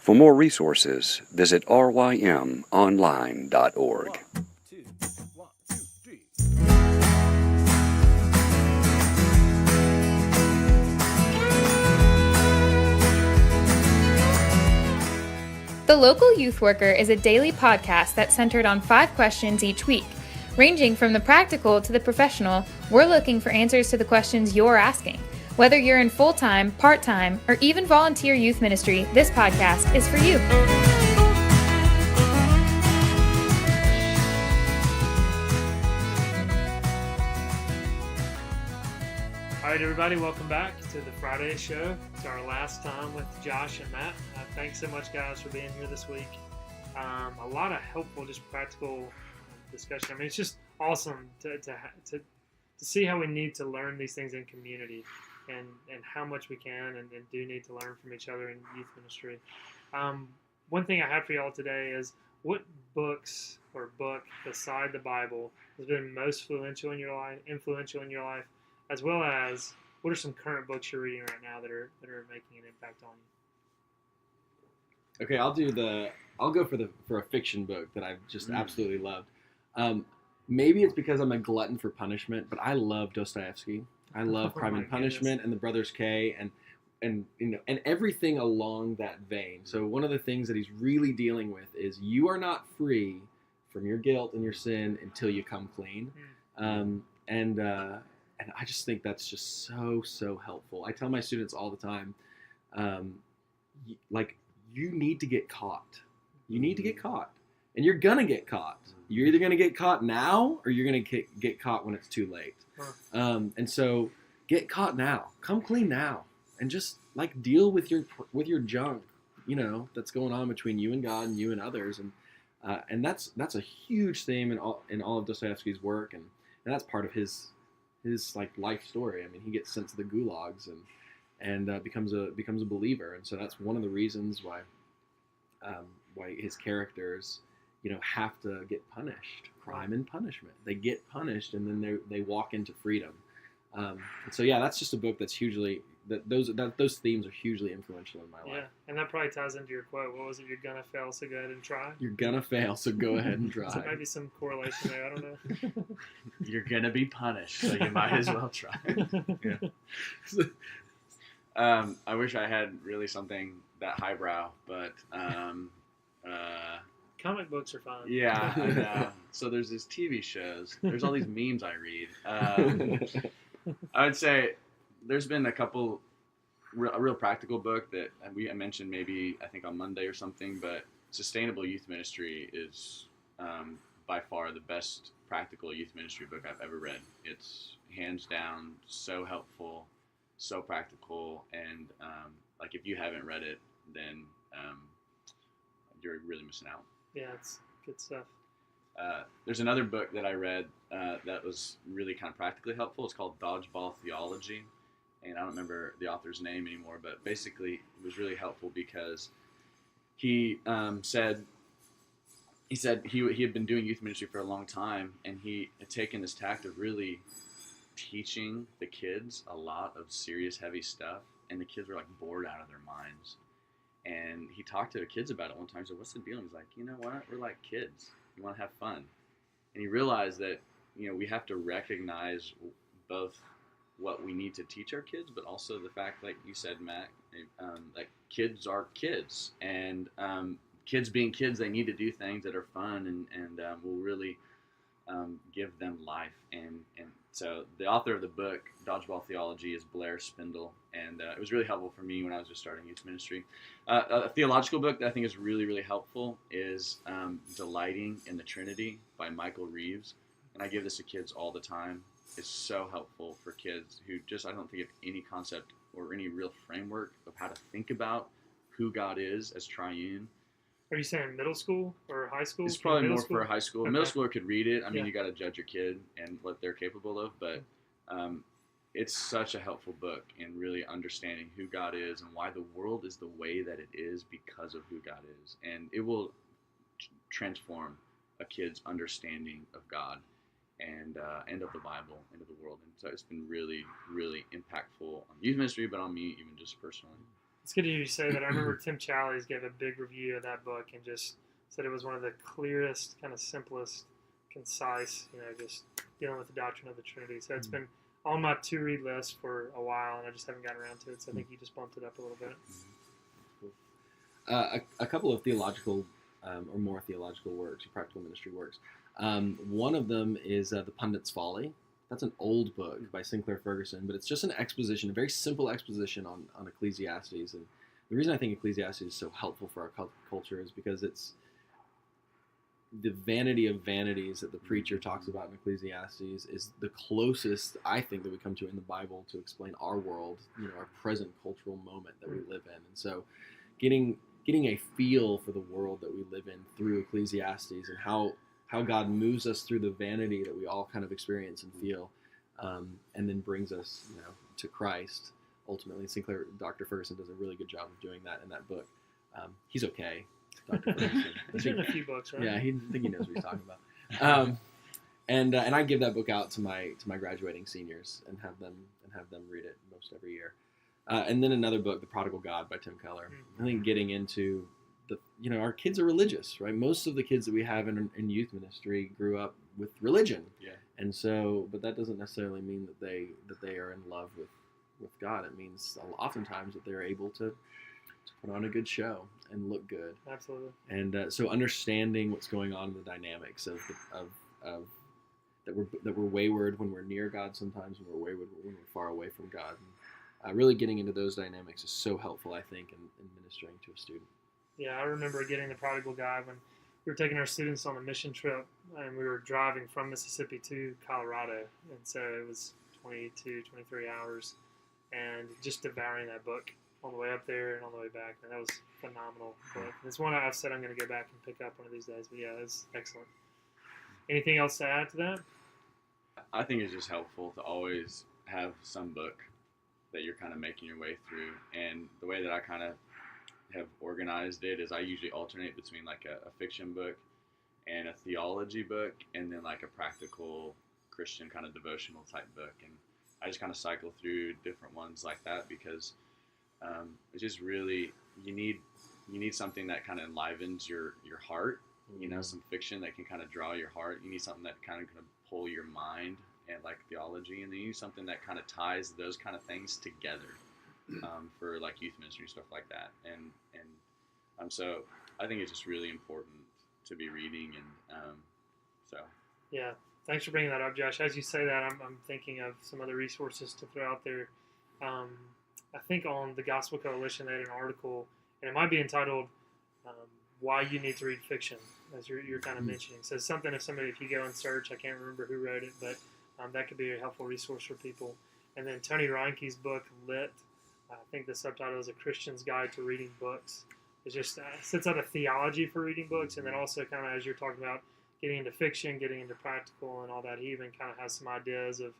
For more resources, visit rymonline.org. One, two, three. The Local Youth Worker is a daily podcast that's centered on 5 questions each week. Ranging from the practical to the professional, we're looking for answers to the questions you're asking. Whether you're in full-time, part-time, or even volunteer youth ministry, this podcast is for you. All right, everybody, welcome back to the Friday show. It's our last time with Josh and Matt. Thanks so much, guys, for being here this week. A lot of helpful, just practical discussion. I mean, it's just awesome to see how we need to learn these things in community and how much we can and do need to learn from each other in youth ministry. One thing I have for y'all today is what books or book beside the Bible has been most influential in your life, as well as what are some current books you're reading right now that are making an impact on you? Okay, I'll go for a fiction book that I've just absolutely loved. Maybe it's because I'm a glutton for punishment, but I love Dostoevsky. I love Crime and Punishment and the Brothers K and everything along that vein. So one of the things that he's really dealing with is you are not free from your guilt and your sin until you come clean. And I just think that's just so helpful. I tell my students all the time, you need to get caught. You need to get caught. And you're going to get caught. You're either going to get caught now or you're going to get caught when it's too late. And so get caught now. Come clean now. And just deal with your junk, that's going on between you and God and you and others. And that's a huge theme in all of Dostoevsky's work. And that's part of his life story. I mean, he gets sent to the gulags and becomes a believer. And so that's one of the reasons why his characters, have to get punished. Crime and punishment. They get punished, and then they walk into freedom. And so that's just a book that's those themes are hugely influential in my life. Yeah, and that probably ties into your quote. What was it? You're gonna fail, so go ahead and try. You're gonna fail, so go ahead and try. So maybe some correlation there. I don't know. You're gonna be punished, so you might as well try. I wish I had really something that highbrow, but comic books are fun. Yeah, I know. So there's these TV shows. There's all these memes I read. I would say there's been a real practical book that I mentioned maybe I think on Monday or something, but Sustainable Youth Ministry is by far the best practical youth ministry book I've ever read. It's hands down so helpful, so practical, and if you haven't read it, then you're really missing out. Yeah, it's good stuff. There's another book that I read that was really kind of practically helpful. It's called Dodgeball Theology, and I don't remember the author's name anymore, but basically it was really helpful because he said he had been doing youth ministry for a long time, and he had taken this tact of really teaching the kids a lot of serious, heavy stuff, and the kids were bored out of their minds. And he talked to the kids about it one time. So what's the deal? And he's like, you know what? We're like kids. We want to have fun. And he realized that, we have to recognize both what we need to teach our kids, but also the fact, like you said, Matt, that kids are kids. And kids being kids, they need to do things that are fun and will really give them life. And so the author of the book, Dodgeball Theology, is Blair Spindle, and it was really helpful for me when I was just starting youth ministry. A theological book that I think is really, really helpful is Delighting in the Trinity by Michael Reeves, and I give this to kids all the time. It's so helpful for kids who I don't think have any concept or any real framework of how to think about who God is as triune. Are you saying middle school or high school? It's probably more for high school. Okay. Middle schooler could read it. I mean, you got to judge your kid and what they're capable of, but it's such a helpful book in really understanding who God is and why the world is the way that it is because of who God is. And it will transform a kid's understanding of God and of the Bible and of the world. And so it's been really, really impactful on youth ministry, but on me even just personally. It's good to hear you say that. I remember Tim Challies gave a big review of that book and just said it was one of the clearest, kind of simplest, concise, just dealing with the doctrine of the Trinity. So it's been on my to-read list for a while, and I just haven't gotten around to it. So I think you just bumped it up a little bit. A couple of theological or more theological works, or practical ministry works. One of them is The Pundit's Folly. That's an old book by Sinclair Ferguson, but it's just an exposition, a very simple exposition on Ecclesiastes. And the reason I think Ecclesiastes is so helpful for our culture is because it's the vanity of vanities that the preacher talks about in Ecclesiastes is the closest, I think, that we come to in the Bible to explain our world, our present cultural moment that we live in. And so getting a feel for the world that we live in through Ecclesiastes and how God moves us through the vanity that we all kind of experience and feel, and then brings us, to Christ. Ultimately, Dr. Ferguson does a really good job of doing that in that book. He's okay, Dr. Ferguson. He's written a few books, right? Yeah, I think he knows what he's talking about. And I give that book out to my graduating seniors and have them read it most every year. And then another book, The Prodigal God by Tim Keller. I think getting into our kids are religious, right? Most of the kids that we have in youth ministry grew up with religion. Yeah. And so, but that doesn't necessarily mean that they are in love with God. It means oftentimes that they're able to put on a good show and look good. Absolutely. And so understanding what's going on in the dynamics of that we're wayward when we're near God sometimes, and we're wayward when we're far away from God. And, really getting into those dynamics is so helpful, I think, in ministering to a student. Yeah, I remember getting The Prodigal God when we were taking our students on a mission trip, and we were driving from Mississippi to Colorado. And so it was 22, 23 hours, and just devouring that book on the way up there and on the way back. And that was a phenomenal book. It's one I've said I'm going to go back and pick up one of these days. But yeah, it's excellent. Anything else to add to that? I think it's just helpful to always have some book that you're kind of making your way through. And the way that I kind of have organized it is I usually alternate between like a fiction book and a theology book, and then like a practical Christian kind of devotional type book. And I just kind of cycle through different ones like that because it's just really, you need something that kind of enlivens your heart, some fiction that can kind of draw your heart. You need something that kind of going to pull your mind, and like theology, and then you need something that kind of ties those kind of things together for like youth ministry, stuff like that. And so I think it's just really important to be reading, and so. Yeah, thanks for bringing that up, Josh. As you say that, I'm thinking of some other resources to throw out there. I think on the Gospel Coalition they had an article, and it might be entitled "Why You Need to Read Fiction," as you're kind of mentioning. So something if you go and search, I can't remember who wrote it, but that could be a helpful resource for people. And then Tony Reinke's book, Lit, I think the subtitle is A Christian's Guide to Reading Books. It just sets out a theology for reading books, and then also kind of, as you're talking about, getting into fiction, getting into practical and all that, he even kind of has some ideas of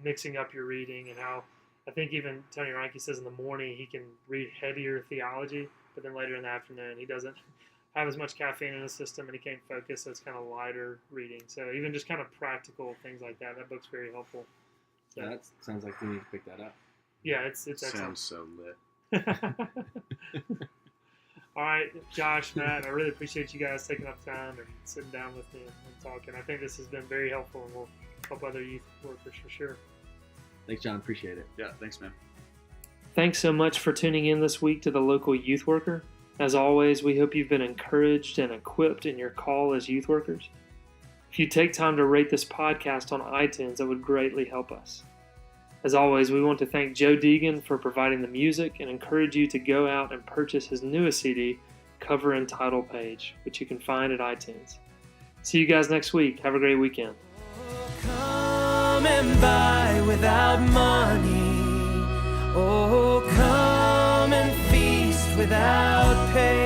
mixing up your reading, and how I think even Tony Reinke says in the morning he can read heavier theology, but then later in the afternoon he doesn't have as much caffeine in his system and he can't focus, so it's kind of lighter reading. So even just kind of practical things like that, that book's very helpful. So, that sounds like we need to pick that up. Yeah, it's excellent. Sounds so lit. All right, Josh, Matt, I really appreciate you guys taking up time and sitting down with me and talking. I think this has been very helpful, and will help other youth workers for sure. Thanks, John. Appreciate it. Yeah, thanks, man. Thanks so much for tuning in this week to the Local Youth Worker. As always, we hope you've been encouraged and equipped in your call as youth workers. If you take time to rate this podcast on iTunes, that would greatly help us. As always, we want to thank Joe Deegan for providing the music and encourage you to go out and purchase his newest CD, Cover and Title Page, which you can find at iTunes. See you guys next week. Have a great weekend. Come and buy without money. Oh, come and feast without pay.